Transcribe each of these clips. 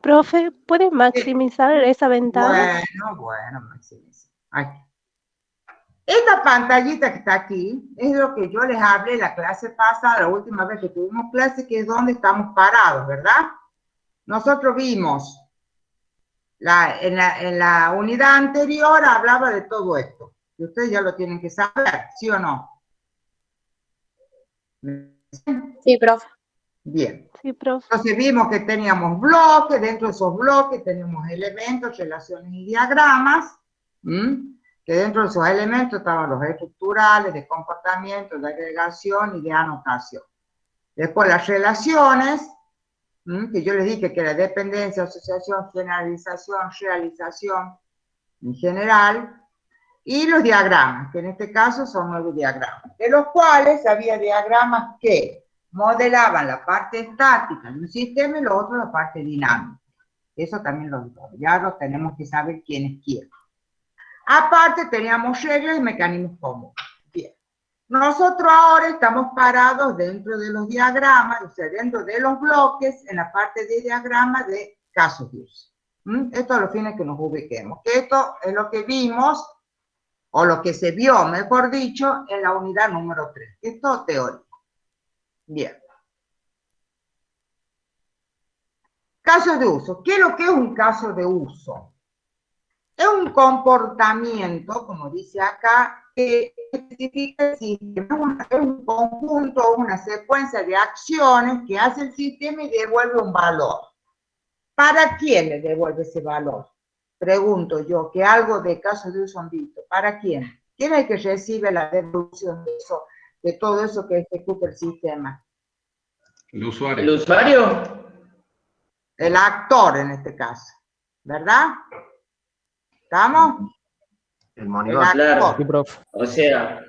Profe, ¿puede Sí. maximizar esa ventana? Bueno, maximiza. Aquí. Esta pantallita que está aquí es lo que yo les hablé la clase pasada, la última vez que tuvimos clase, que es donde estamos parados, ¿verdad? Nosotros vimos, en la unidad anterior hablaba de todo esto. Y ustedes ya lo tienen que saber, ¿sí o no? Sí, profe. Bien. Sí, profe. Entonces vimos que teníamos bloques, dentro de esos bloques tenemos elementos, relaciones y diagramas, que dentro de esos elementos estaban los estructurales, de comportamiento, de agregación y de anotación. Después las relaciones, que yo les dije que era dependencia, asociación, generalización, realización en general, y los diagramas, que en este caso son 9 diagramas, de los cuales había diagramas que modelaban la parte estática de un sistema y lo otro la parte dinámica. Eso también ya lo tenemos que saber quiénes quieren. Aparte teníamos reglas y mecanismos comunes. Bien. Nosotros ahora estamos parados dentro de los diagramas, o sea, dentro de los bloques, en la parte de diagrama de casos de uso. Esto a los fines que nos ubiquemos. Esto es lo que vimos, o lo que se vio, mejor dicho, en la unidad número 3. Esto es teórico. Bien. Caso de uso. ¿Qué es lo que es un caso de uso? Es un comportamiento, como dice acá, que especifica si es un conjunto, una secuencia de acciones que hace el sistema y devuelve un valor. ¿Para quién le devuelve ese valor? Pregunto yo, que algo de caso de uso han visto. ¿Para quién? ¿Quién es el que recibe la devolución de eso, de todo eso que ejecuta el sistema? El usuario. ¿El usuario? El actor en este caso, ¿verdad? ¿Estamos? El El monitor. actor. Claro. Sí, profe. O sea,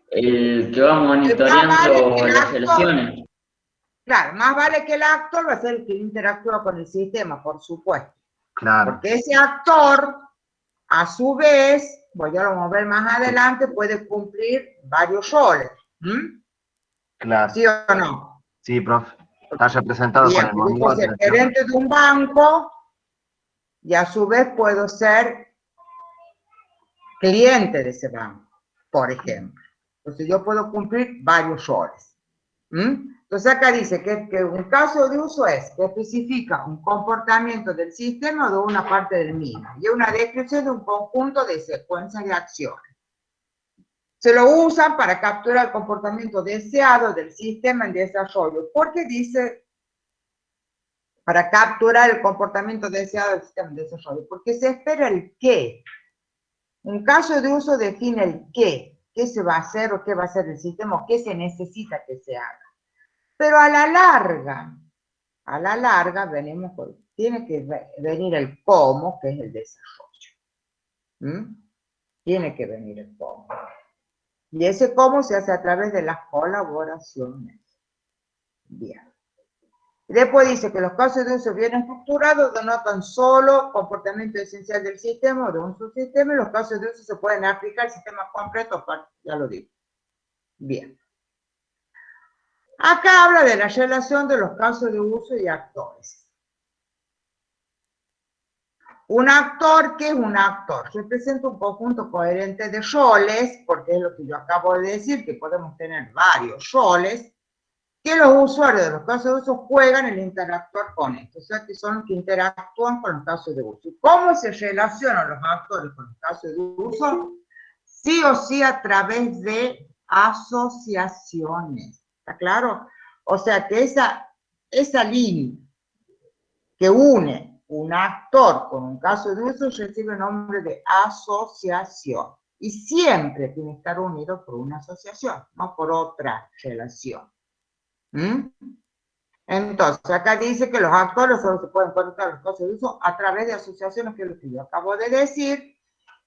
el que va Más vale que monitoreando el las actor, relaciones. claro, más vale que el actor va a ser el que interactúa con el sistema, por supuesto. Claro. Porque ese actor, a su vez, voy a mover más adelante, puede cumplir varios roles. Claro. ¿Sí o no? Sí, profe. Está representado Bien, con el yo puedo monitor. ser gerente de un banco y a su vez puedo ser cliente de ese banco, por ejemplo. Entonces yo puedo cumplir varios roles. Entonces acá dice que un caso de uso es que especifica un comportamiento del sistema o de una parte del mismo y una descripción de un conjunto de secuencias de acciones. Se lo usan para capturar el comportamiento deseado del sistema en desarrollo. ¿Por qué dice para capturar el comportamiento deseado del sistema en desarrollo? Porque se espera el qué. Un caso de uso define el qué se va a hacer o qué va a hacer el sistema o qué se necesita que se haga. Pero a la larga, tiene que venir el cómo, que es el desarrollo. Tiene que venir el cómo. Y ese cómo se hace a través de las colaboraciones. Bien. Después dice que los casos de uso bien estructurados denotan solo comportamiento esencial del sistema o de un subsistema y los casos de uso se pueden aplicar al sistema completo, ya lo digo. Bien. Acá habla de la relación de los casos de uso y actores. Un actor, ¿qué es un actor? Representa un conjunto coherente de roles, porque es lo que yo acabo de decir, que podemos tener varios roles, que los usuarios de los casos de uso juegan en interactuar con esto, o sea, que son los que interactúan con los casos de uso. ¿Cómo se relacionan los actores con los casos de uso? Sí o sí a través de asociaciones, ¿está claro? O sea, que esa línea que une un actor con un caso de uso recibe el nombre de asociación. Y siempre tiene que estar unido por una asociación, no por otra relación. Entonces, acá dice que los actores solo se pueden conectar a los casos de uso a través de asociaciones, que es lo que yo acabo de decir,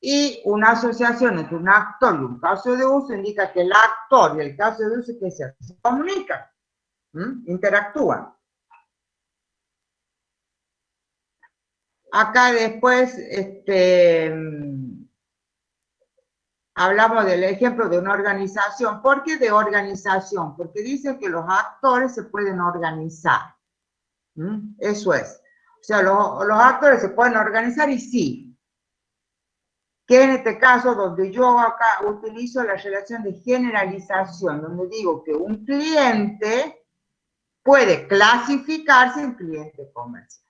y una asociación entre un actor y un caso de uso indica que el actor y el caso de uso que se comunican, interactúan. Acá después hablamos del ejemplo de una organización. ¿Por qué de organización? Porque dice que los actores se pueden organizar. Eso es. O sea, los actores se pueden organizar y sí. Que en este caso, donde yo acá utilizo la relación de generalización, donde digo que un cliente puede clasificarse en cliente comercial.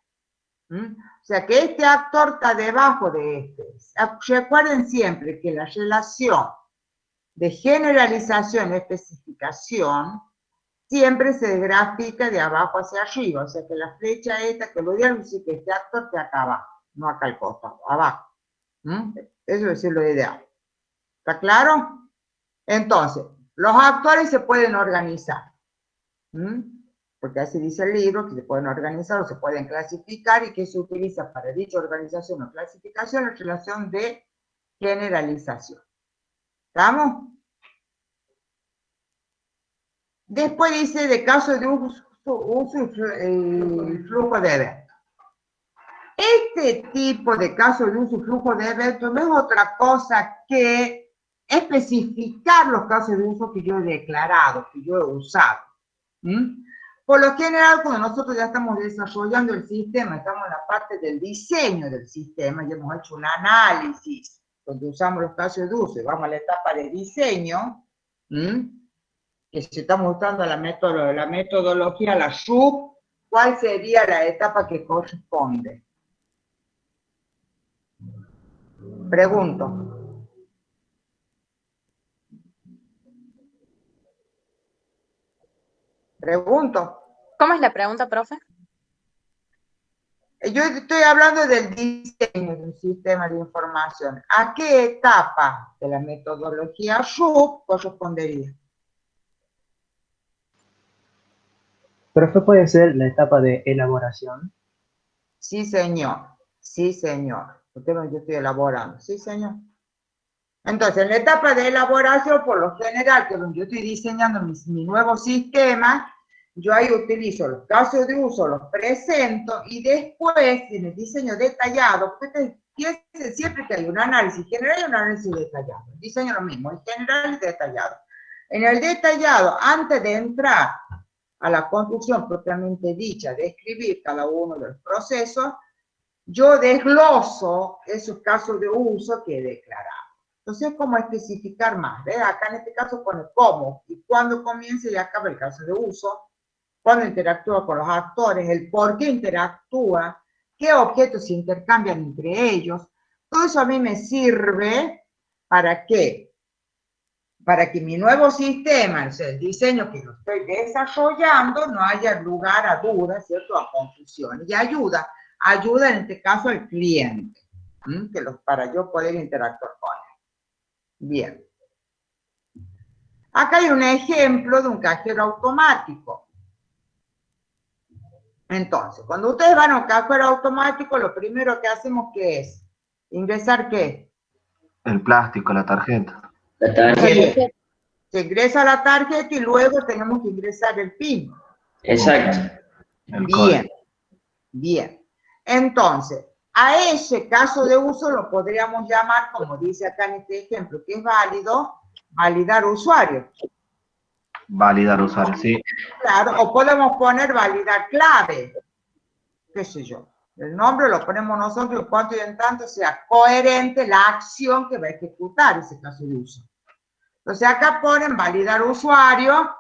O sea, que este actor está debajo de este. Recuerden siempre que la relación de generalización y especificación siempre se grafica de abajo hacia arriba. O sea, que la flecha esta, que lo dieron, dice que este actor está acá abajo, no acá al costado, abajo. Eso es lo ideal. ¿Está claro? Entonces, los actores se pueden organizar. Porque así dice el libro, que se pueden organizar o se pueden clasificar y que se utiliza para dicha organización o clasificación la relación de generalización. ¿Estamos? Después dice de caso de uso y flujo de eventos. Este tipo de caso de uso y flujo de eventos no es otra cosa que especificar los casos de uso que yo he declarado, que yo he usado. Por lo general, cuando nosotros ya estamos desarrollando el sistema, estamos en la parte del diseño del sistema, ya hemos hecho un análisis donde usamos los casos de uso y vamos a la etapa de diseño, que si estamos usando la metodología, la SHUP, ¿cuál sería la etapa que corresponde? Pregunto. ¿Cómo es la pregunta, profe? Yo estoy hablando del diseño de un sistema de información. ¿A qué etapa de la metodología SHUP correspondería? Profe, puede ser la etapa de elaboración. Sí, señor. Sí, señor. Porque no, yo estoy elaborando. Sí, señor. Entonces, en la etapa de elaboración, por lo general, que donde yo estoy diseñando mi nuevo sistema, yo ahí utilizo los casos de uso, los presento, y después, en el diseño detallado, porque siempre que hay un análisis general y un análisis detallado. El diseño lo mismo, el general y detallado. En el detallado, antes de entrar a la construcción propiamente dicha, de escribir cada uno de los procesos, yo desgloso esos casos de uso que he declarado. Entonces, ¿cómo especificar más? ¿Ves? Acá en este caso pone cómo y cuándo comienza y acaba el caso de uso, cuándo interactúa con los actores, el por qué interactúa, qué objetos se intercambian entre ellos. Todo eso a mí me sirve ¿para qué? Para que mi nuevo sistema, o sea, el diseño que lo estoy desarrollando, no haya lugar a dudas, ¿cierto? A confusión. Y ayuda en este caso al cliente, para yo poder interactuar con él. Bien. Acá hay un ejemplo de un cajero automático. Entonces, cuando ustedes van a un cajero automático, lo primero que hacemos, ¿qué es? ¿Ingresar qué? El plástico, la tarjeta. La tarjeta. Se ingresa la tarjeta y luego tenemos que ingresar el PIN. Exacto. Bien, bien. Entonces, a ese caso de uso lo podríamos llamar, como dice acá en este ejemplo, que es válido, validar usuario. Validar usuario, sí. Claro, o podemos poner validar clave, qué sé yo. El nombre lo ponemos nosotros en cuanto y en tanto sea coherente la acción que va a ejecutar ese caso de uso. Entonces acá ponen validar usuario,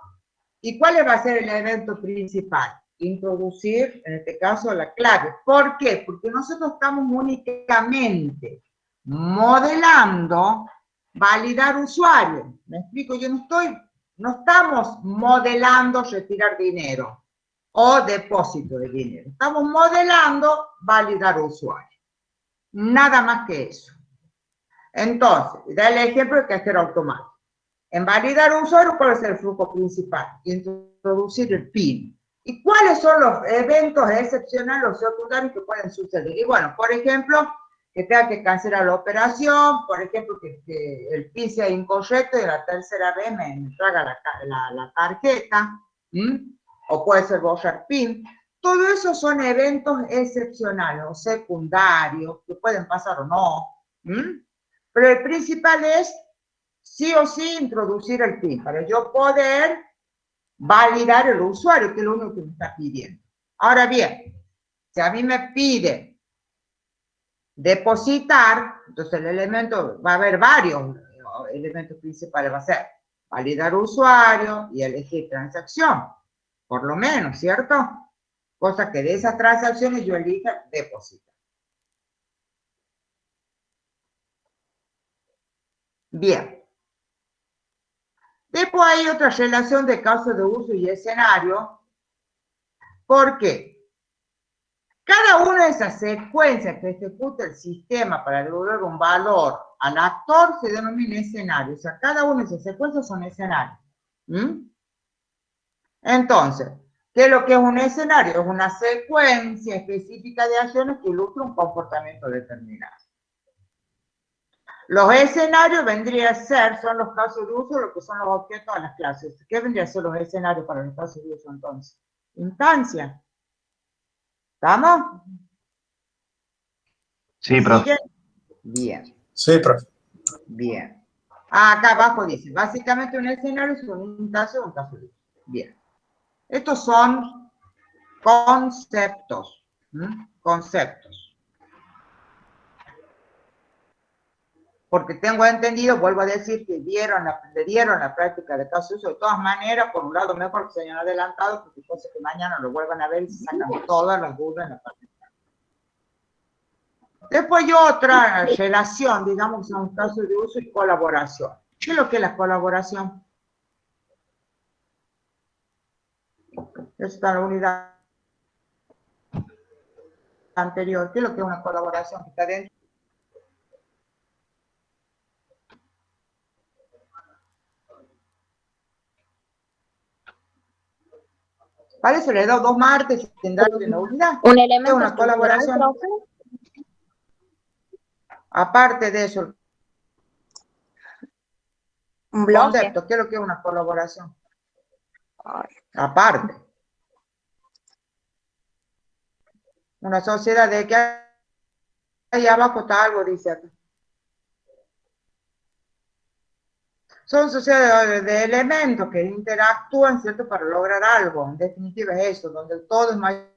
¿y cuál va a ser el evento principal? Introducir, en este caso, la clave. ¿Por qué? Porque nosotros estamos únicamente modelando validar usuario. ¿Me explico? Yo no estamos modelando retirar dinero o depósito de dinero. Estamos modelando validar usuario. Nada más que eso. Entonces, da el ejemplo de cajero automático. En validar usuario, ¿cuál es el flujo principal? Introducir el PIN. ¿Y cuáles son los eventos excepcionales o secundarios que pueden suceder? Y bueno, por ejemplo, que tenga que cancelar la operación, por ejemplo, que el PIN sea incorrecto y la tercera vez me traga la tarjeta, o puede ser borrar PIN. Todo eso son eventos excepcionales o secundarios que pueden pasar o no. Pero el principal es sí o sí introducir el PIN para yo poder validar el usuario, que es lo único que me está pidiendo. Ahora bien, Si a mí me pide depositar, entonces el elemento, va a haber varios elementos principales, va a ser validar usuario y elegir transacción, por lo menos, ¿cierto? Cosa que de esas transacciones yo elija depositar. Bien. Después hay otra relación de caso de uso y escenario. ¿Por qué? Cada una de esas secuencias que ejecuta el sistema para devolver un valor al actor se denomina escenario. O sea, cada una de esas secuencias son escenarios. Entonces, ¿qué es lo que es un escenario? Es una secuencia específica de acciones que ilustra un comportamiento determinado. Los escenarios vendrían a ser, son los casos de uso, lo que son los objetos de las clases. ¿Qué vendrían a ser los escenarios para los casos de uso entonces? Instancia. ¿Estamos? Sí, profe. Bien. Sí, profe. Bien. Acá abajo dice, básicamente un escenario es una instancia o un caso de uso. Bien. Estos son conceptos. Conceptos. Porque tengo entendido, vuelvo a decir, que le dieron la práctica de caso de uso. De todas maneras, por un lado, mejor que se hayan adelantado, porque cosas que mañana lo vuelvan a ver y se sacan todas las dudas en la práctica. Después hay otra relación, digamos, que son casos de uso y colaboración. ¿Qué es lo que es la colaboración? Esta es la unidad anterior. ¿Qué es lo que es una colaboración que está dentro? Para eso le he dado 2 martes sin darle una unidad. Un Es elemento una estructural, colaboración. profe. Aparte de eso, Un bloque. concepto, ¿qué es lo que es una colaboración? Ay, Aparte. Una sociedad de que ahí abajo está algo, dice acá. Son sociedades de elementos que interactúan, ¿cierto?, para lograr algo. En definitiva es eso, donde el todo es mayor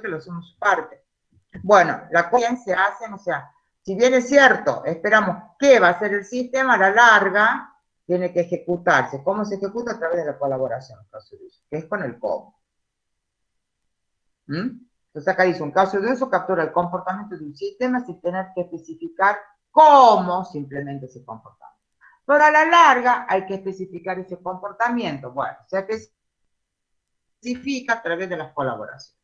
que la suma de su parte. Bueno, la cosa se hace, o sea, si bien es cierto, esperamos que va a ser el sistema, a la larga tiene que ejecutarse. ¿Cómo se ejecuta? A través de la colaboración, que es con el cómo. Entonces acá dice, un caso de uso captura el comportamiento de un sistema sin tener que especificar cómo se implementa ese comportamiento. Pero a la larga hay que especificar ese comportamiento. Bueno, se especifica a través de las colaboraciones.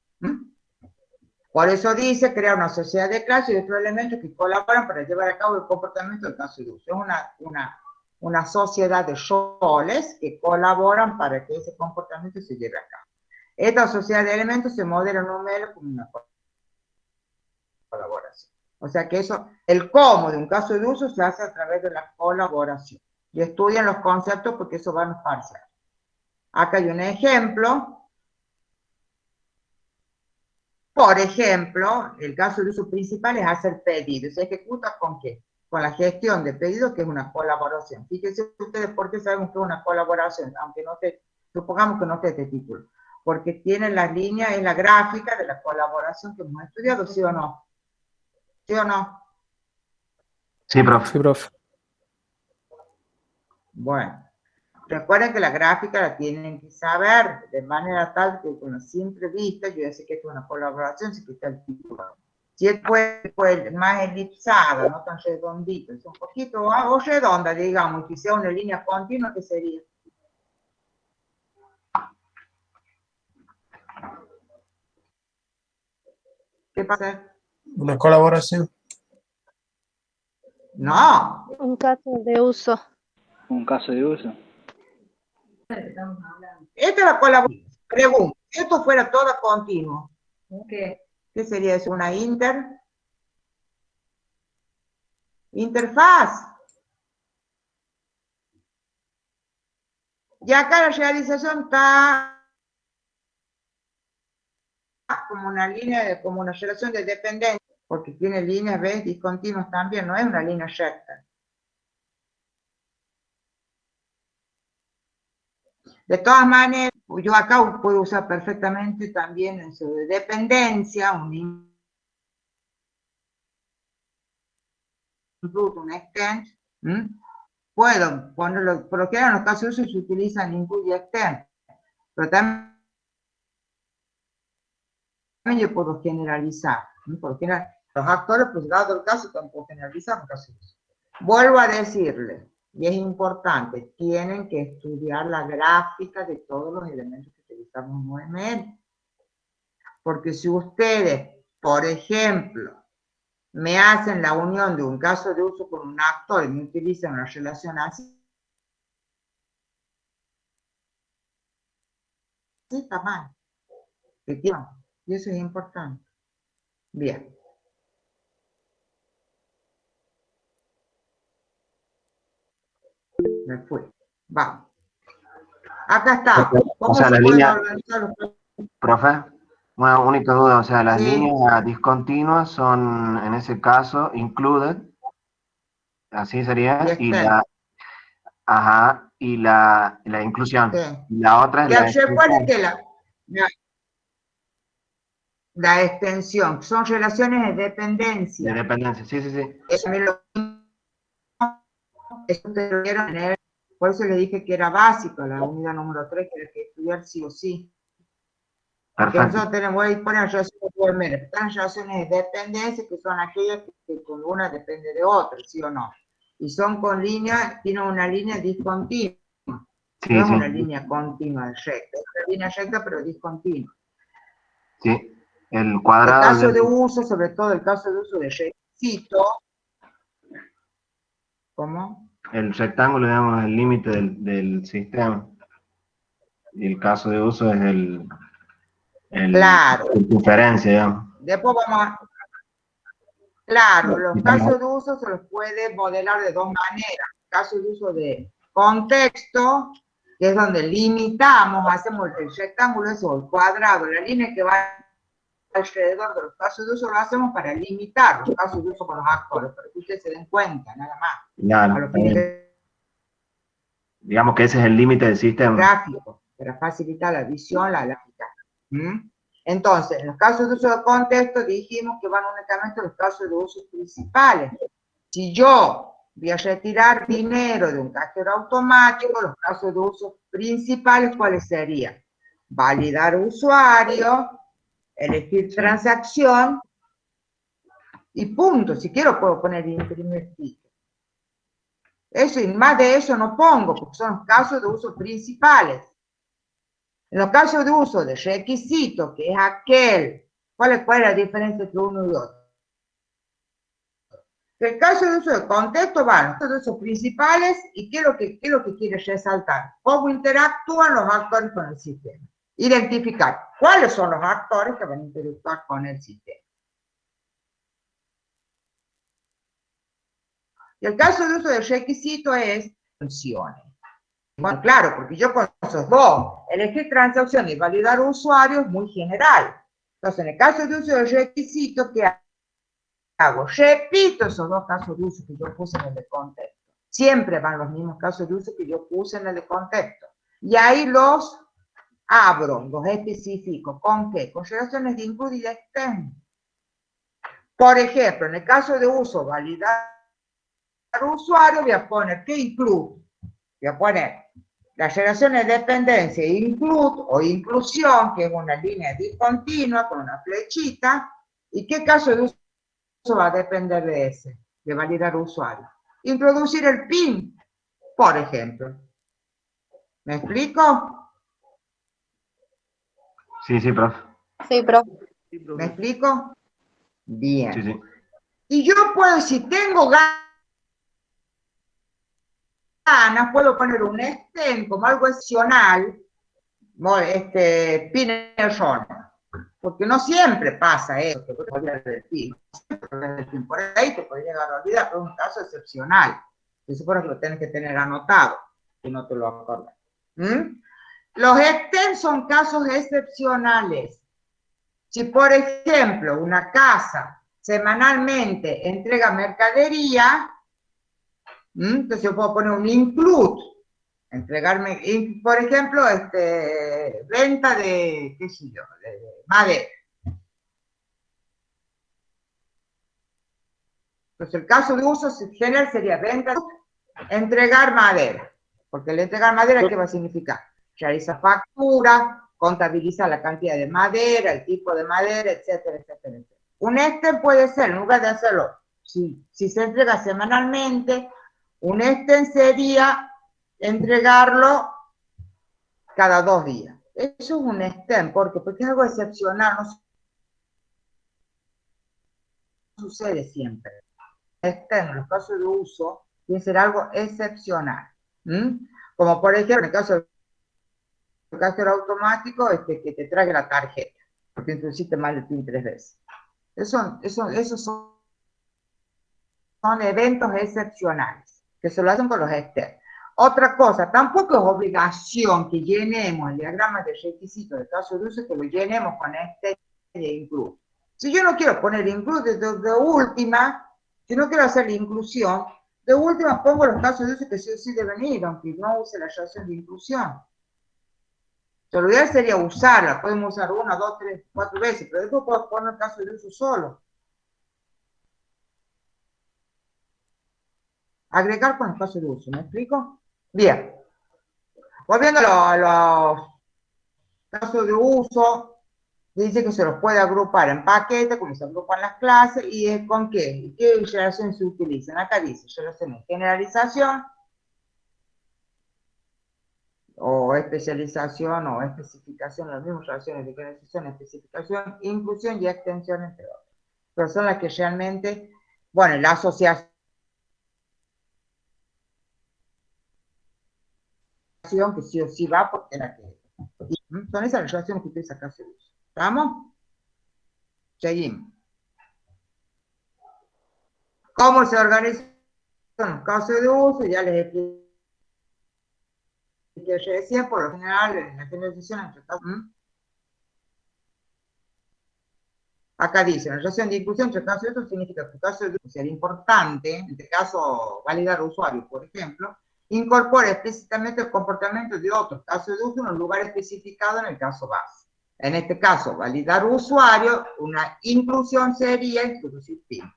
Por eso dice crear una sociedad de clases y otros elementos que colaboran para llevar a cabo el comportamiento del caso de uso. Es una sociedad de roles que colaboran para que ese comportamiento se lleve a cabo. Esta sociedad de elementos se modela en un medio como una colaboración. O sea que eso, el cómo de un caso de uso se hace a través de la colaboración. Y estudian los conceptos porque eso va a los parciales. Acá hay un ejemplo. Por ejemplo, el caso de uso principal es hacer pedidos. ¿Se ejecuta con qué? Con la gestión de pedidos, que es una colaboración. Fíjense ustedes por qué sabemos que es una colaboración, aunque no te, supongamos que no esté este título. Porque tiene las líneas en la gráfica de la colaboración que hemos estudiado, ¿sí o no? ¿Sí o no? Sí, profe. Sí, profe. Bueno, recuerden que la gráfica la tienen que saber de manera tal que con la simple vista yo ya sé que es una colaboración, si que está el título. Si es pues, más elipsada, no tan redondita, es un poquito o redonda, digamos, y que sea una línea continua, ¿qué sería? ¿Qué pasa? Una colaboración. No. Un caso de uso. Un caso de uso. Esta es la colaboración. Pregunta, si esto fuera toda continua, ¿qué sería eso? ¿Una interfaz? Y acá la realización está como una línea, como una relación de dependencia, porque tiene líneas, ¿ves? Discontinuas también, no es una línea recta. De todas maneras, yo acá puedo usar perfectamente también eso de dependencia, un include, un extend. Puedo ponerlo, porque en los casos de uso se utilizan include y extend, pero también yo puedo generalizar, porque los actores, pues dado el caso, tampoco generalizar los casos. Vuelvo a decirle, y es importante, tienen que estudiar la gráfica de todos los elementos que utilizamos en UML. Porque si ustedes, por ejemplo, me hacen la unión de un caso de uso con un actor y me utilizan una relación así, está mal. Y eso es importante. Bien. Me fui. Vamos. Acá está. O sea, ¿Cómo se la pueden línea, organizar los... profe, una única duda, o sea, las Sí. líneas discontinuas son, en ese caso, included, así sería, Y y extend. la inclusión. Sí. Y la otra es la ¿Cuál es extensión. que la extensión? Son relaciones de dependencia. De dependencia, sí, sí, sí. Eso ustedes lo vieron en el... Por eso le dije que era básico, la unidad número 3, que hay que estudiar sí o sí. Porque Perfecto. nosotros tenemos ahí poner relaciones están relaciones de dependencia, que son aquellas que con una depende de otra, ¿sí o no? Y son con línea, tienen una línea discontinua. Sí, No es sí. una línea continua recta, es una línea recta pero discontinua. Sí. El El cuadrado caso de del, uso, sobre todo el caso de uso de requisito, ¿cómo? el rectángulo, digamos, es el límite del sistema. Y el caso de uso es Claro. la circunferencia, digamos. Después vamos a... Claro, Y los estamos- casos de uso se los puede modelar de dos maneras. Caso de uso de contexto, que es donde limitamos, hacemos el rectángulo, eso, el cuadrado, la línea que va alrededor de los casos de uso, lo hacemos para limitar los casos de uso con los actores, para que ustedes se den cuenta, nada más. Claro, A los está bien. fines Digamos que ese es el límite del sistema. gráficos, para facilitar la visión, la gráfica. Entonces, en los casos de uso de contexto dijimos que van únicamente los casos de uso principales. Si yo voy a retirar dinero de un cajero automático, los casos de uso principales, ¿cuáles serían? Validar usuario, elegir transacción y punto. Si quiero puedo poner imprimir ticket. Eso y más de eso no pongo, porque son los casos de uso principales. En los casos de uso de requisito, que es aquel, ¿cuál es la diferencia entre uno y otro? El caso de uso de contexto van los casos de uso principales y ¿qué es lo que quiere resaltar? Cómo interactúan los actores con el sistema. Identificar cuáles son los actores que van a interactuar con el sistema. Y el caso de uso de requisito es funciones. Bueno, claro, porque yo con esos dos, elegir transacción y validar usuario es muy general. Entonces, en el caso de uso de requisito, ¿qué hago? Repito esos dos casos de uso que yo puse en el de contexto. Siempre van los mismos casos de uso que yo puse en el de contexto. Y ahí los abro, los especifico. ¿Con qué? Con relaciones de include y de extend. Por ejemplo, en el caso de uso, validar usuario, voy a poner ¿qué include? Voy a poner las relaciones de dependencia, include o inclusión, que es una línea discontinua con una flechita. ¿Y qué caso de uso va a depender de ese? De validar usuario. Introducir el PIN, por ejemplo. ¿Me explico? Sí, sí, profe. Sí, profe. ¿Me explico? Bien. Sí, sí. Y yo puedo, si tengo ganas, puedo poner un extend como algo excepcional, PIN error. Porque no siempre pasa eso, que puedes olvidar del PIN. Por ahí te puedes llegar a olvidar, pero es un caso excepcional. Se supone que lo tienes que tener anotado, si no te lo acuerdas. Los extend son casos excepcionales. Si, por ejemplo, una casa semanalmente entrega mercadería, entonces yo puedo poner un include Entregarme, y, por ejemplo, venta de, qué sé yo, de madera. Entonces, el caso de uso general sería venta, entregar madera. Porque el entregar madera, ¿qué va a significar? Realiza factura, contabiliza la cantidad de madera, el tipo de madera, etcétera, etcétera, etcétera. Un puede ser, en lugar de hacerlo, si se entrega semanalmente, un sería entregarlo cada 2 días. Eso es un porque es algo excepcional, no sucede siempre. En los casos de uso, tiene que ser algo excepcional. Como por ejemplo, en el caso del cajero automático, que te trague la tarjeta, porque introduciste mal el PIN 3 veces. Esos son eventos excepcionales, que se lo hacen con los externos. Otra cosa, tampoco es obligación que llenemos el diagrama de requisitos de caso de uso, que lo llenemos con de include. Si yo no quiero poner include de última, si no quiero hacer la inclusión, de última pongo los casos de uso que sí o sí deben ir, aunque no use la relación de inclusión. Lo ideal sería usarla, podemos usar 1, 2, 3, 4 veces, pero después puedo poner el caso de uso solo. Agregar con el caso de uso, ¿me explico? Bien. Volviendo a los casos de uso, dice que se los puede agrupar en paquetes, como se agrupan las clases, y ¿con qué? ¿Qué relaciones se utilizan? Acá dice, relaciones de generalización, o especialización, o especificación, las mismas relaciones de generalización, especificación, inclusión y extensión, entre otros. Pero son las que realmente, bueno, la asociación, que sí o sí va porque era que son esas relaciones que utiliza acá se usa. ¿Estamos? Seguimos. ¿Cómo se organizan los casos de uso? Ya les expliqué que yo decía, por lo general, en la generalización entre casos. Acá dice, la relación de inclusión entre casos de uso significa que el caso de uso sea importante, en este caso, validar usuario, por ejemplo, incorpora explícitamente el comportamiento de otros casos de uso en un lugar especificado en el caso base. En este caso, validar usuario, una inclusión sería introducir PIN.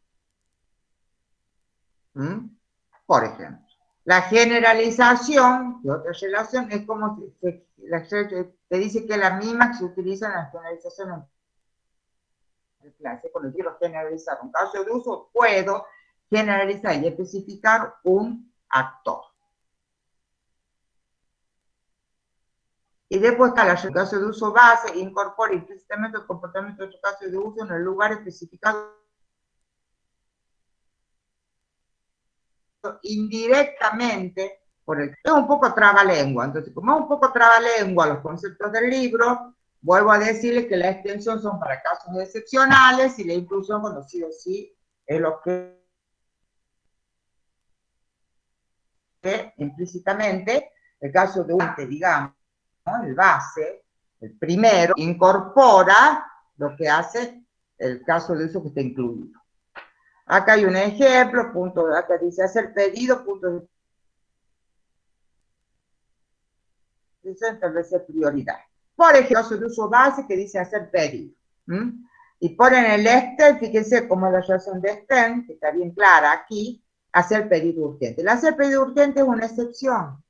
Por ejemplo. La generalización, de otra relación, es como te dice que es la misma que se utiliza en la generalización en clase. Cuando quiero generalizar un caso de uso, puedo generalizar y especificar un actor. Y después está el caso de uso base, incorpora implícitamente el comportamiento de otro caso de uso en el lugar especificado indirectamente por el... Es un poco trabalengua, entonces como es un poco trabalengua los conceptos del libro, vuelvo a decirles que la extensión son para casos excepcionales y la inclusión cuando sí o sí es lo que implícitamente el caso de un, digamos, ¿no? El base, el primero, incorpora lo que hace el caso de uso que está incluido. Acá hay un ejemplo, punto, acá dice hacer pedido, punto de establecer prioridad. Por ejemplo, caso de uso base que dice hacer pedido. Y ponen el extend, fíjense cómo es la relación de extend, que está bien clara aquí, hacer pedido urgente. El hacer pedido urgente es una excepción.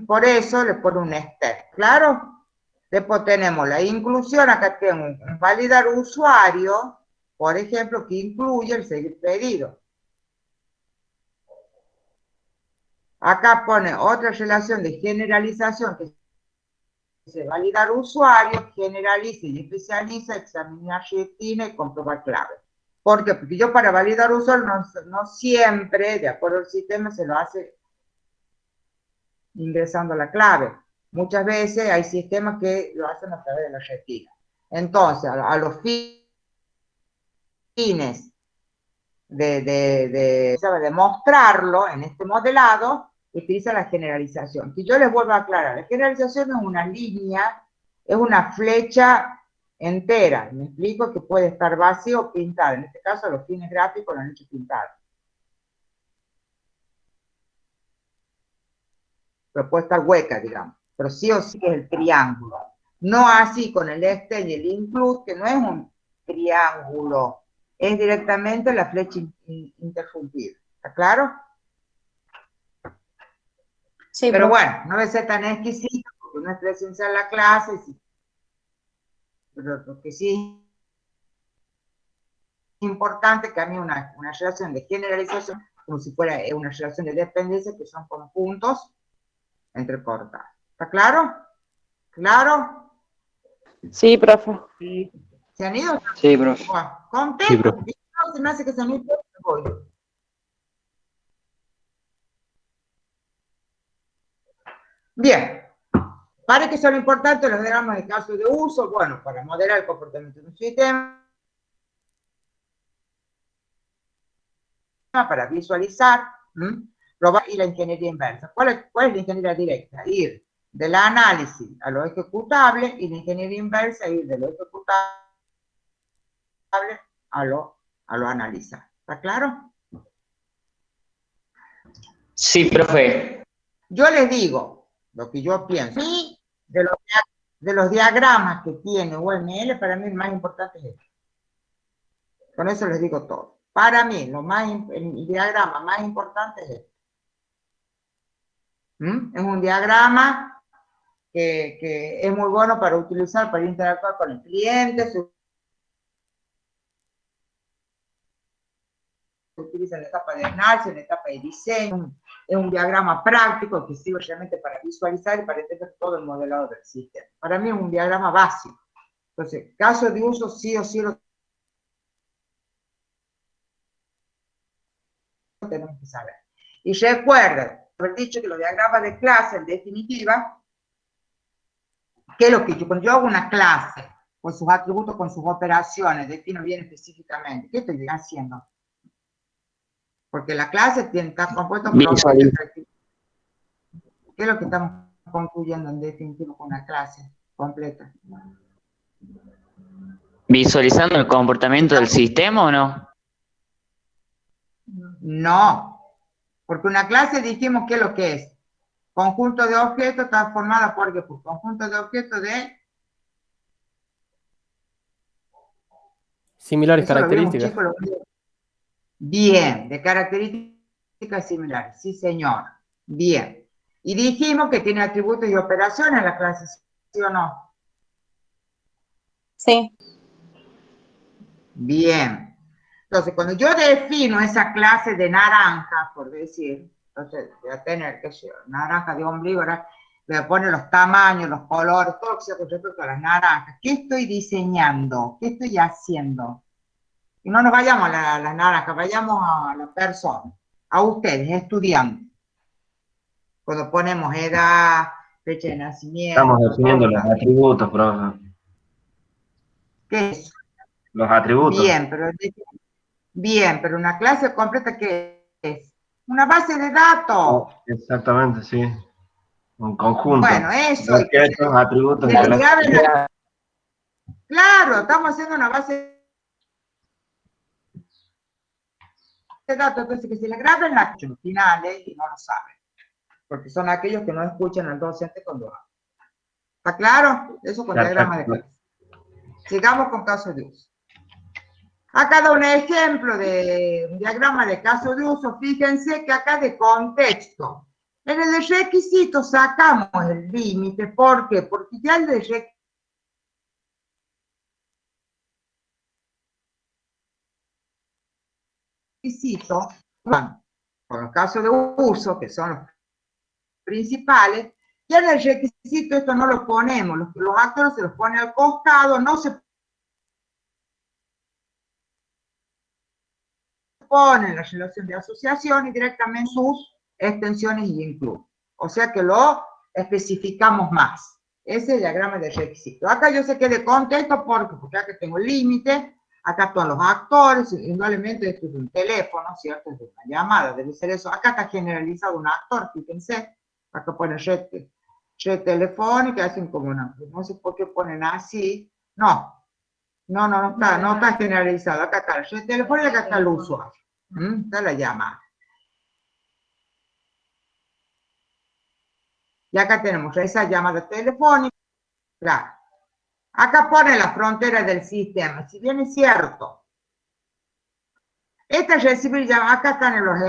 Por eso le pone un extend, ¿claro? Después tenemos la inclusión, acá tengo un validar usuario, por ejemplo, que incluye el seguir pedido. Acá pone otra relación de generalización, que se validar usuario, generaliza y especializa, examinar retina y comprobar clave. ¿Por qué? Porque yo para validar usuario no siempre, de acuerdo al sistema, se lo hace ingresando la clave. Muchas veces hay sistemas que lo hacen a través de la retina. Entonces, a los fines de mostrarlo en este modelado, utiliza la generalización. Y yo les vuelvo a aclarar, la generalización es una línea, es una flecha entera. Me explico que puede estar vacío o pintado. En este caso, los fines gráficos lo han hecho pintado. pero puede estar hueca, digamos, pero sí o sí que es el triángulo. No así con el extend y el include, que no es un triángulo, es directamente la flecha interrumpida. ¿Está claro? Sí, Pero profe. bueno, no debe ser tan exquisito, porque no es presencial la clase, pero lo que sí es importante que a mí una relación de generalización, como si fuera una relación de dependencia, que son conjuntos entrecortados. ¿Está claro? ¿Claro? Sí, profe. ¿Se han ido? Sí, profe. Bueno, Sí, contesto, profe. porque no se me hace que se han ido, voy. Bien. ¿Para qué son importantes los diagramas de caso de uso? Bueno, para modelar el comportamiento de un sistema, para visualizar, probar y la ingeniería inversa. ¿Cuál es la ingeniería directa? Ir del análisis a lo ejecutable, y la ingeniería inversa ir de lo ejecutable a lo analizar. ¿Está claro? Sí, profe. Yo les digo lo que yo pienso. Y de los diagramas que tiene UML, para mí el más importante es este. Con eso les digo todo. Para mí, el diagrama más importante es este. Es un diagrama que es muy bueno para utilizar, para interactuar con el cliente. Se utiliza en la etapa de análisis, en la etapa de diseño. Es un diagrama práctico que sirve realmente para visualizar y para entender todo el modelado del sistema. Para mí es un diagrama básico. Entonces, caso de uso, sí o sí lo tenemos que saber. Y recuerden, haber dicho que los diagramas de clase, en definitiva, que es lo que cuando yo hago una clase, con sus atributos, con sus operaciones, defino bien específicamente, ¿qué estoy haciendo? Porque la clase está compuesta por objetos. ¿Qué es lo que estamos concluyendo en definitiva con una clase completa? ¿Visualizando el comportamiento del sistema o no? No, porque una clase dijimos que es lo que es. Conjunto de objetos está formada por conjunto de objetos de... Similares Eso lo vimos, características. chicos, lo vimos. Bien, de características similares, sí señor. Bien. Y dijimos que tiene atributos y operaciones en la clase, ¿sí o no? Sí. Bien. Entonces, cuando yo defino esa clase de naranja, por decir, entonces voy a tener, qué sé yo, naranja de ombligo, ¿verdad? Voy a poner los tamaños, los colores, todo lo que sea con respecto a las naranjas. ¿Qué estoy diseñando? ¿Qué estoy haciendo? Y no nos vayamos a las naranjas, vayamos a la persona, a ustedes, estudiantes. Cuando ponemos edad, fecha de nacimiento. Estamos definiendo los atributos, profe. ¿Qué es? Los atributos. Bien, pero una clase completa, ¿qué es? Una base de datos. Exactamente, sí. Un conjunto. Bueno, eso. Objetos, atributos. Claro, estamos haciendo una base de datos, entonces que se le graben las finales y no lo saben. Porque son aquellos que no escuchan al docente cuando habla. ¿Está claro? Eso con diagrama de clase. Sigamos con casos de uso. Acá da un ejemplo de un diagrama de caso de uso. Fíjense que acá de contexto. En el de requisito sacamos el límite. ¿Por qué? Porque ya el de requisito, bueno, con los casos de uso, que son los principales, ya en el requisito esto no lo ponemos. Los actores se los pone al costado, no se pone la relación de asociación y directamente sus extensiones y include. O sea que lo especificamos más. Ese es el diagrama de requisito. Acá yo sé que de contexto porque acá tengo el límite, acá están los actores, indudablemente esto es un teléfono, ¿cierto? Es una llamada, debe ser eso. Acá está generalizado un actor, fíjense. Acá pone red telefónica, hacen como una, no sé por qué ponen así. No está generalizado. Acá está la red telefónica, acá está el usuario. Está la llamada. Y acá tenemos esa llamada telefónica. Claro. Acá pone la frontera del sistema. Si bien es cierto, este recibir llamadas, acá están en los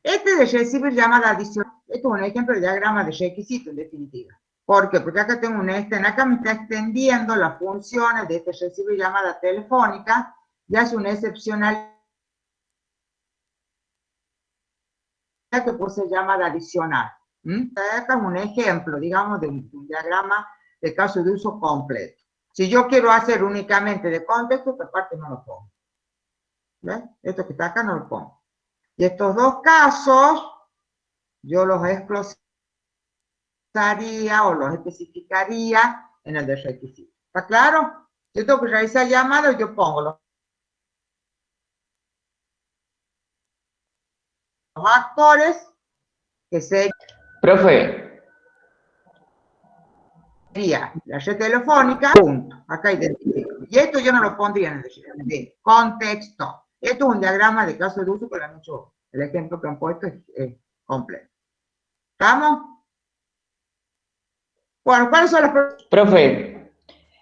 este de recibir llamada adicional, esto es un ejemplo de diagrama de requisito en definitiva. ¿Por qué? Porque acá tengo un acá me está extendiendo las funciones de este recibir llamada telefónica, ya es una excepcionalidad que puede ser llamada adicional. Acá es un ejemplo, digamos, de un diagrama de caso de uso completo. Si yo quiero hacer únicamente de contexto, esta parte no lo pongo. ¿Ves? Esto que está acá no lo pongo. Y estos dos casos, yo los desglosaría o los especificaría en el de requisito. ¿Está claro? Yo tengo que realizar llamadas, yo pongo los actores que sería Profe, la red telefónica, punto. Acá identifico. Y esto yo no lo pondría en el de contexto. Esto es un diagrama de caso de uso que lo han hecho, el ejemplo que han puesto es completo. ¿Estamos? Bueno, ¿cuáles son las profe,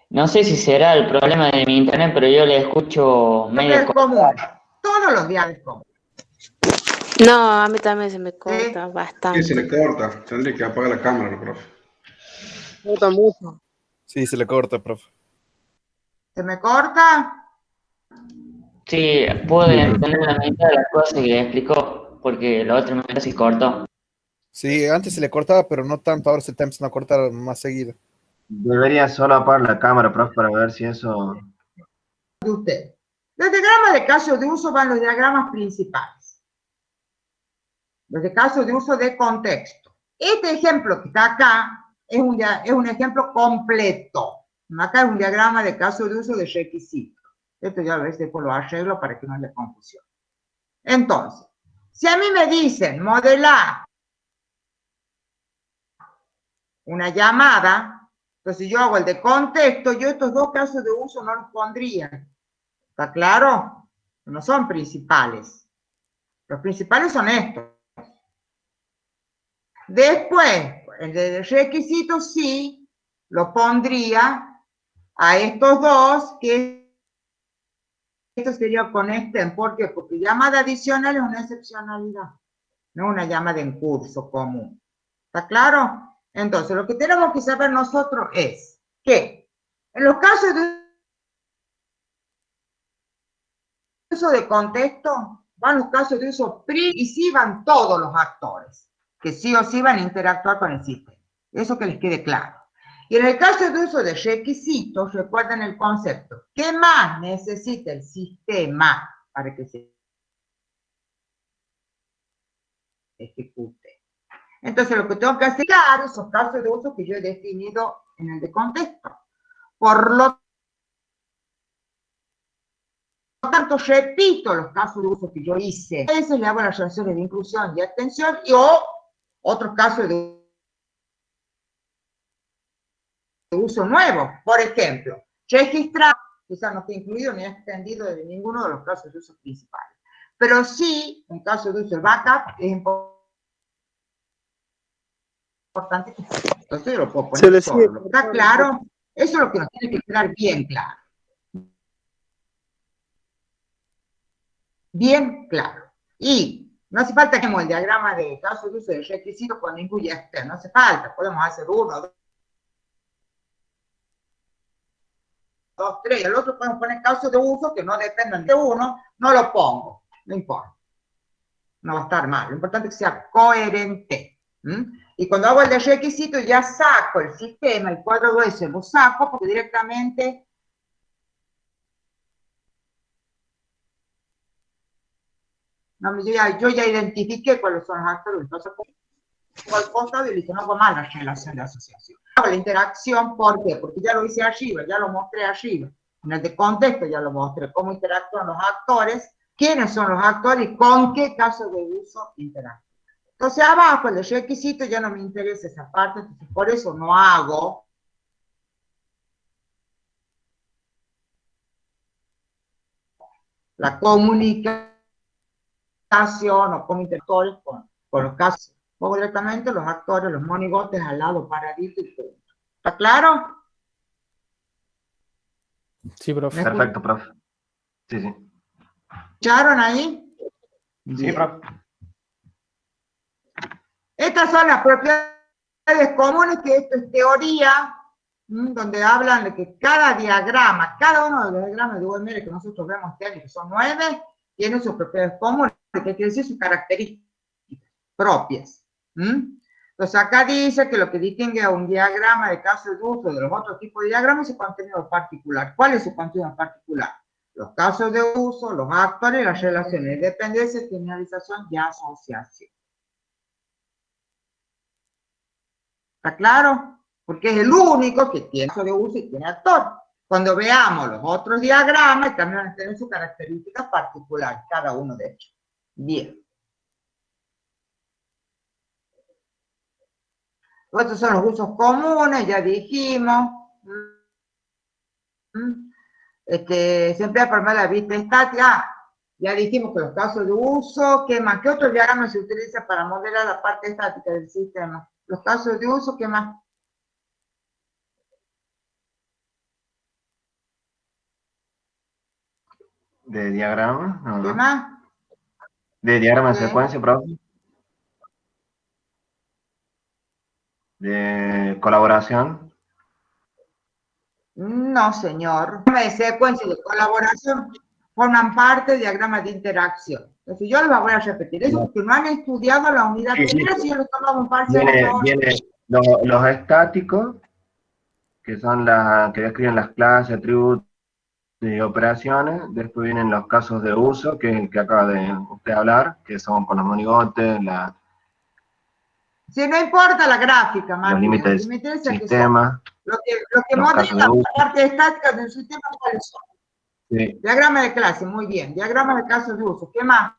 no sé si será el problema de mi internet, pero yo le escucho medio... problemas comunes? Todos los días les pongo. No, a mí también se me corta Sí, se bastante. le corta. Tendría que apagar la cámara, ¿no, profe? Corta mucho. Sí, se le corta, profe. ¿Se me corta? Sí, pude entender la mitad de las cosas que explicó, porque la otra mitad se cortó. Sí, antes se le cortaba, pero no tanto. Ahora se está empezando a cortar más seguido. Debería solo apagar la cámara, profe, para ver si eso... De usted. Los diagramas de caso de uso van los diagramas principales. Los de caso de uso de contexto. Este ejemplo que está acá es un ejemplo completo. Acá es un diagrama de caso de uso de requisito. Esto ya a veces después lo arreglo para que no haya confusión. Entonces, si a mí me dicen modelar una llamada, entonces yo hago el de contexto, yo estos dos casos de uso no los pondría. ¿Está claro? No son principales. Los principales son estos. Después, el de requisitos sí lo pondría a estos dos, que esto sería conecten. ¿Por qué? Porque llamada adicional es una excepcionalidad, no una llamada en curso común. ¿Está claro? Entonces, lo que tenemos que saber nosotros es que en los casos de uso de contexto, van los casos de uso y sí van todos los actores, que sí o sí van a interactuar con el sistema. Eso que les quede claro. Y en el caso de uso de requisitos, recuerden el concepto. ¿Qué más necesita el sistema para que se ejecute? Entonces, lo que tengo que hacer es esos casos de uso que yo he definido en el de contexto. Por lo tanto, repito los casos de uso que yo hice. A veces le hago las relaciones de inclusión y atención o otros casos de uso nuevo. Por ejemplo, registrar, quizás no esté incluido ni extendido de ninguno de los casos de uso principales. Pero sí, en caso de uso de backup, es importante que entonces lo puedo Se poner le sigue solo. ¿Está claro? Eso es lo que nos tiene que quedar bien claro. Bien claro. Y no hace falta que hagamos el diagrama de caso de uso de requisito cuando incluye externo. No hace falta. Podemos hacer uno, dos, tres. El otro podemos poner casos de uso que no dependan de uno. No lo pongo. No importa. No va a estar mal. Lo importante es que sea coherente. Y cuando hago el de requisito ya saco el sistema, el cuadro ese lo saco porque directamente no, yo ya identifiqué cuáles son los actores. Entonces pongo al costado y listo, no hago más la relación de asociación. Hago la interacción, ¿por qué? Porque ya lo hice arriba, ya lo mostré arriba. En el de contexto ya lo mostré, cómo interactúan los actores, quiénes son los actores y con qué caso de uso interactúan. Entonces abajo el de requisito ya no me interesa esa parte, entonces por eso no hago la comunicación o cómo interactúan con Con los casos, pongo directamente los actores, los monigotes al lado paradito y punto. ¿Está claro? Sí, profe. Perfecto, profe. Sí, sí. ¿Escucharon ahí? Sí, Bien. profe. Estas son las propiedades comunes, que esto es teoría, donde hablan de que cada diagrama, cada uno de los diagramas de UML que nosotros vemos este año, que son 9, tiene sus propiedades comunes, que quiere decir sus características propias. Entonces acá dice que lo que distingue a un diagrama de caso de uso de los otros tipos de diagramas es su contenido particular. ¿Cuál es su contenido particular? Los casos de uso, los actores y las relaciones de dependencia, generalización y asociación. ¿Está claro? Porque es el único que tiene caso de uso y tiene actor. Cuando veamos los otros diagramas, también van a tener sus características particulares, cada uno de ellos. Bien. Estos son los usos comunes, ya dijimos. Se emplea para la vista estática. Ya dijimos que los casos de uso, ¿qué más? ¿Qué otro diagrama se utiliza para modelar la parte estática del sistema? Los casos de uso, ¿qué más? ¿De diagrama? No, ¿Qué no. más? ¿De diagrama de Sí. secuencia, profe? ¿De colaboración? No, señor. De secuencia de colaboración forman parte de diagramas de interacción. Entonces yo les voy a repetir eso porque no han estudiado la unidad Sí, sí. primero, si yo les tomaba un parcial. Viene los estáticos, que son las que describen las clases, atributos y operaciones. Después vienen los casos de uso, que acaba de usted hablar, que son con los monigotes, Si no importa la gráfica, los Martín, límites lo que del me interesa es que son sistema, lo que los casos de modela uso. la parte estática del sistema, ¿cuáles son? Sí. Diagrama de clase, muy bien. Diagrama de casos de uso. ¿Qué más?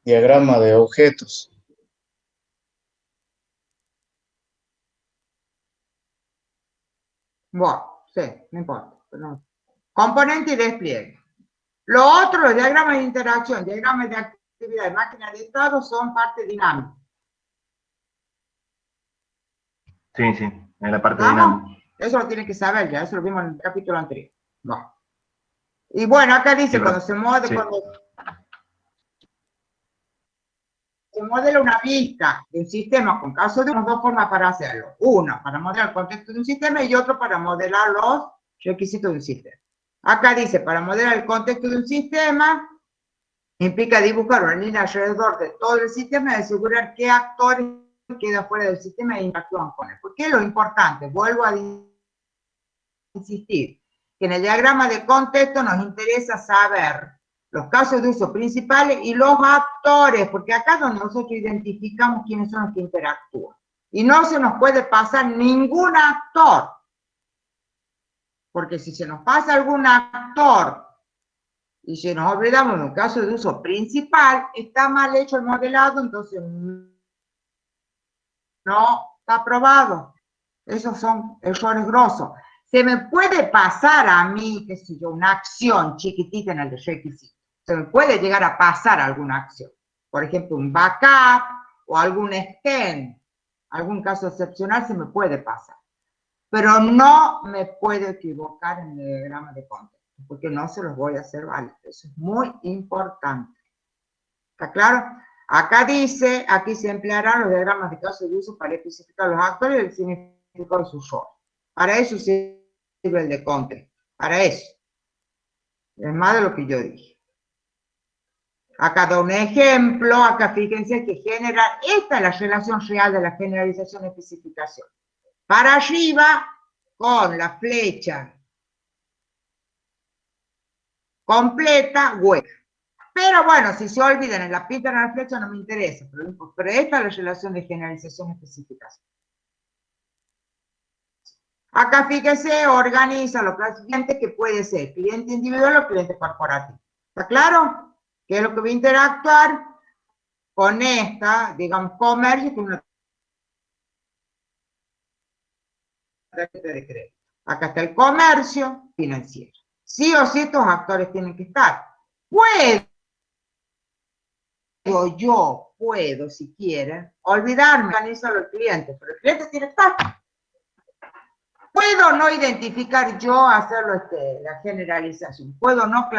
Diagrama de objetos. Bueno, sí, no importa. No. Componente y despliegue. Lo otro, los diagramas de interacción, diagramas de actividad de máquina de estado son parte dinámica. Sí, sí, en la parte ¿Estamos? dinámica. Eso lo tienen que saber ya, eso lo vimos en el capítulo anterior. No. Y bueno, acá dice, Sí, cuando se mueve, sí. cuando se modela una vista de un sistema con casos de dos formas para hacerlo. Una, para modelar el contexto de un sistema y otro para modelar los requisitos de un sistema. Acá dice, para modelar el contexto de un sistema, implica dibujar una línea alrededor de todo el sistema y asegurar qué actores quedan fuera del sistema e interactúan con él. Porque es lo importante, vuelvo a insistir, que en el diagrama de contexto nos interesa saber los casos de uso principales y los actores, porque acá es donde nosotros identificamos quiénes son los que interactúan. Y no se nos puede pasar ningún actor, porque si se nos pasa algún actor y si nos olvidamos de un caso de uso principal, está mal hecho el modelado, entonces no está aprobado. Esos son errores grosos. Se me puede pasar a mí, qué sé yo, una acción chiquitita en el requisito. Se me puede llegar a pasar alguna acción. Por ejemplo, un backup o algún scan. Algún caso excepcional se me puede pasar. Pero no me puedo equivocar en el diagrama de contexto, porque no se los voy a hacer válido. Eso es muy importante. ¿Está claro? Acá dice, aquí se emplearán los diagramas de caso de uso para especificar los actores y el significado de sus roles. Para eso sirve el de contexto. Para eso. Es más de lo que yo dije. Acá da un ejemplo. Acá fíjense que genera, esta es la relación real de la generalización y especificación. Para arriba, con la flecha completa, hueca. Pero bueno, si se olvidan en la pintan en la flecha no me interesa. Pero esta es la relación de generalización y especificación. Acá fíjese, organiza los clientes que puede ser cliente individual o cliente corporativo. ¿Está claro? ¿Qué es lo que voy a interactuar con esta, digamos, comercio, que es una tarjeta de crédito? Acá está el comercio financiero. Sí o sí estos actores tienen que estar. Puede yo puedo, si quieren, olvidarme, organizarlo al cliente, pero el cliente tiene que estar. Puedo no identificar yo, hacerlo la generalización. Puedo no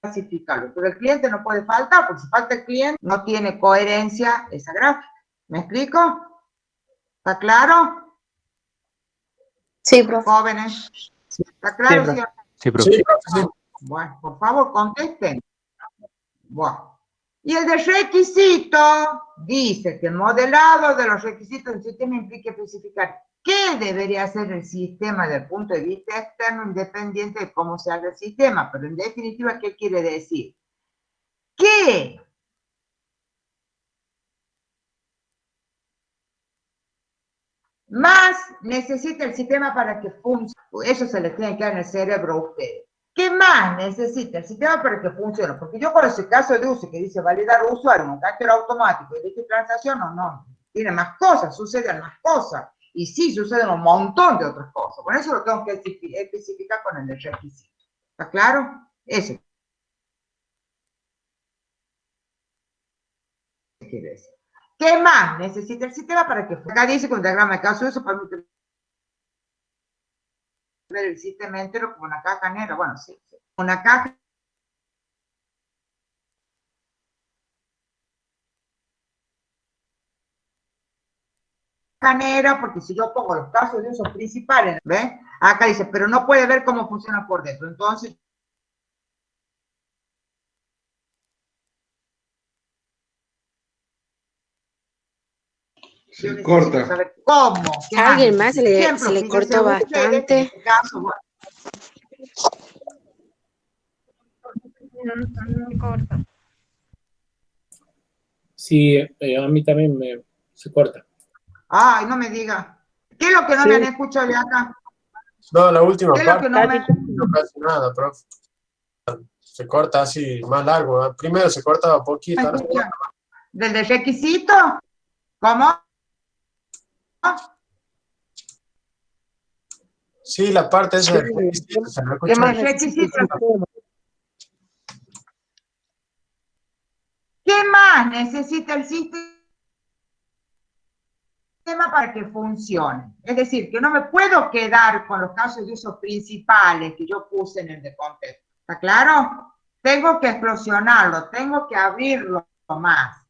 clasificarlo, pero el cliente no puede faltar, porque si falta el cliente, no tiene coherencia esa gráfica. ¿Me explico? ¿Está claro? Sí, profe. Jóvenes. ¿Está claro? profe. Sí, Sí, profe. Sí, profe, sí. bueno, por favor, contesten. Bueno. Y el de requisito dice que el modelado de los requisitos del sistema implica especificar qué debería hacer el sistema desde el punto de vista externo, independiente de cómo se haga el sistema. Pero en definitiva, ¿qué quiere decir? ¿Qué más necesita el sistema para que funcione? Eso se les tiene que quedar en el cerebro a ustedes. ¿Qué más necesita el sistema para que funcione? Porque yo con ese caso de uso que dice validar usuario, un cajero automático y de transacción, no, tiene más cosas, suceden más cosas. Y sí, suceden un montón de otras cosas. Por eso lo tengo que especificar con el requisito. ¿Está claro? Eso quiere decir. ¿Qué más necesita el sistema para que funcione? Acá dice con el diagrama de caso de uso permite ver el sistema entero como una caja negra. Bueno, sí. Una caja negra, porque si yo pongo los casos de uso principales, ¿ven? Acá dice, pero no puede ver cómo funciona por dentro. Entonces, Se yo necesito corta. saber cómo. ¿Qué A alguien más necesito? se le Fíjense cortó ustedes, en bastante. este caso, bueno, Sí, a mí también se corta. ay, no me diga. ¿Qué es lo que no Sí. me han escuchado de acá? No, la última ¿Qué es lo parte que no me... no casi nada, profe. Se corta así, más largo, ¿eh? Primero se cortaba poquito, ahora se corta. ¿Del requisito? ¿Cómo? Sí, la parte esa del requisito, se me ¿Qué escucha. más El necesita el requisito. sistema? ¿Qué más necesita el sistema para que funcione? Es decir, que no me puedo quedar con los casos de uso principales que yo puse en el de contexto. ¿Está claro? Tengo que explosionarlo, tengo que abrirlo más.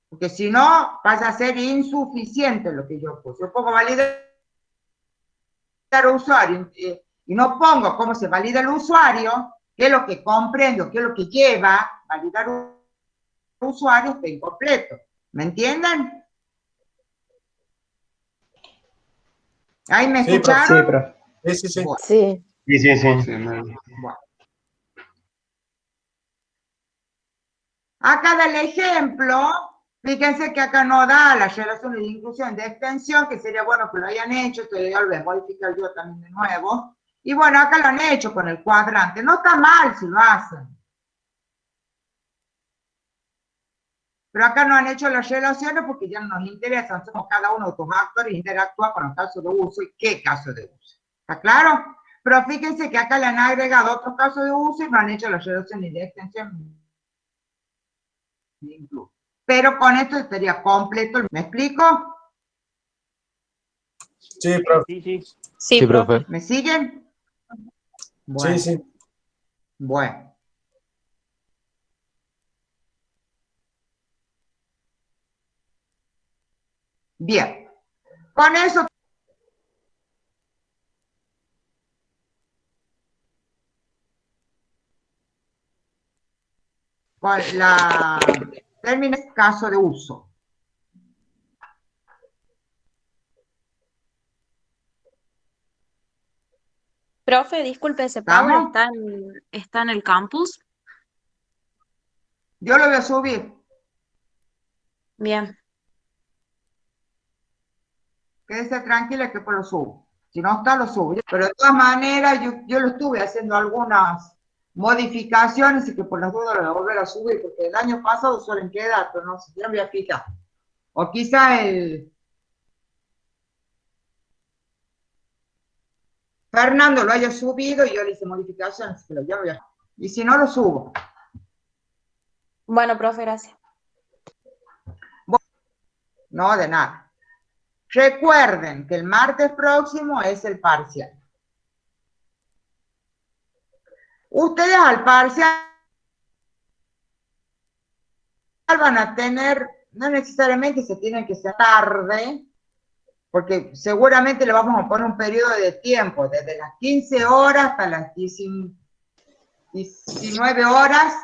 Porque si no, pasa a ser insuficiente lo que yo puse. Yo pongo validar usuario y no pongo cómo se valida el usuario, qué es lo que comprendo, qué es lo que lleva validar un usuario, está incompleto. ¿Me entienden? ¿Ahí me Sí, profe. Sí, escucharon? profe. Sí. Bueno, Sí. Sí. Sí, no. bueno. Acá da el ejemplo. Fíjense que acá no da las relaciones de inclusión de extensión, que sería bueno que lo hayan hecho, que ya lo voy a modificar yo también de nuevo. Y bueno, acá lo han hecho con el cuadrante. No está mal si lo hacen. Pero acá no han hecho las relaciones porque ya no nos interesan. Somos cada uno de tus actores interactúa con los casos de uso y qué caso de uso. ¿Está claro? Pero fíjense que acá le han agregado otros casos de uso y no han hecho las relaciones de extensión. Pero con esto estaría completo. ¿Me explico? Sí, profe. Sí, profe. ¿Me siguen? Bueno, Sí. bueno. Bien. Con eso con la término caso de uso. Profe, disculpe, ¿ese ¿Estamos? Power está en el campus? Yo lo voy a subir. Bien. Quédese tranquila que pues lo subo. Si no está, lo subo. Pero de todas maneras, yo lo estuve haciendo algunas modificaciones y que por las dudas lo voy a volver a subir, porque el año pasado suelen quedar, pero no sé, ya me voy a fijar. O quizá el Fernando lo haya subido y yo le hice modificaciones, pero ya voy a... Y si no, lo subo. Bueno, profe, gracias. No, de nada. Recuerden que el martes próximo es el parcial. Ustedes al parcial van a tener, no necesariamente se tienen que ser tarde, porque seguramente le vamos a poner un periodo de tiempo, desde las 15 horas hasta las 19 horas,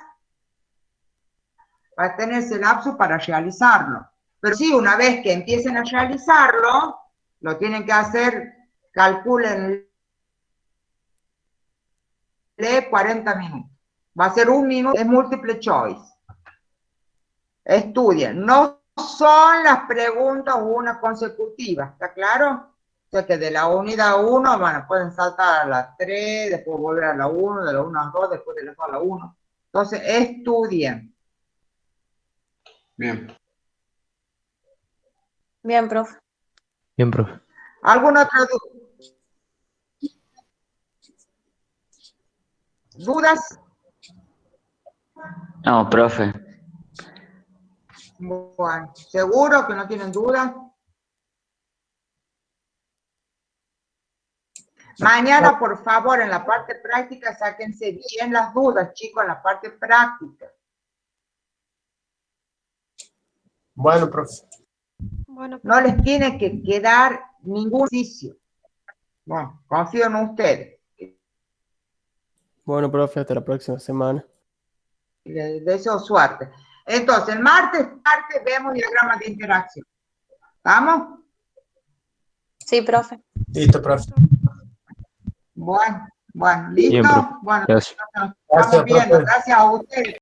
va a tener ese lapso para realizarlo. Pero sí, una vez que empiecen a realizarlo, lo tienen que hacer, calculen 40 minutos. Va a ser 1 minuto, es múltiple choice. Estudien, no son las preguntas una consecutiva, ¿está claro? O sea que de la unidad 1, bueno, pueden saltar a la 3, después volver a la 1, de la 1 a la 2, después de la 2 a la 1. Entonces, estudien. Bien. Bien, profe. Bien, profe. ¿Alguna otra dudas? No, profe. Bueno, ¿seguro que no tienen dudas? Mañana, por favor, en la parte práctica, sáquense bien las dudas, chicos, en la parte práctica. Bueno, profe. Bueno, No les tiene que quedar ningún ejercicio. Bueno, confío en ustedes. Bueno, profe, hasta la próxima semana. Les deseo suerte. Entonces, el martes vemos diagramas de interacción. ¿Estamos? Sí, profe. Listo, profe. Bueno, ¿listo? Bien, profe. Bueno, Gracias. nos estamos Gracias, viendo. profe. Gracias a ustedes.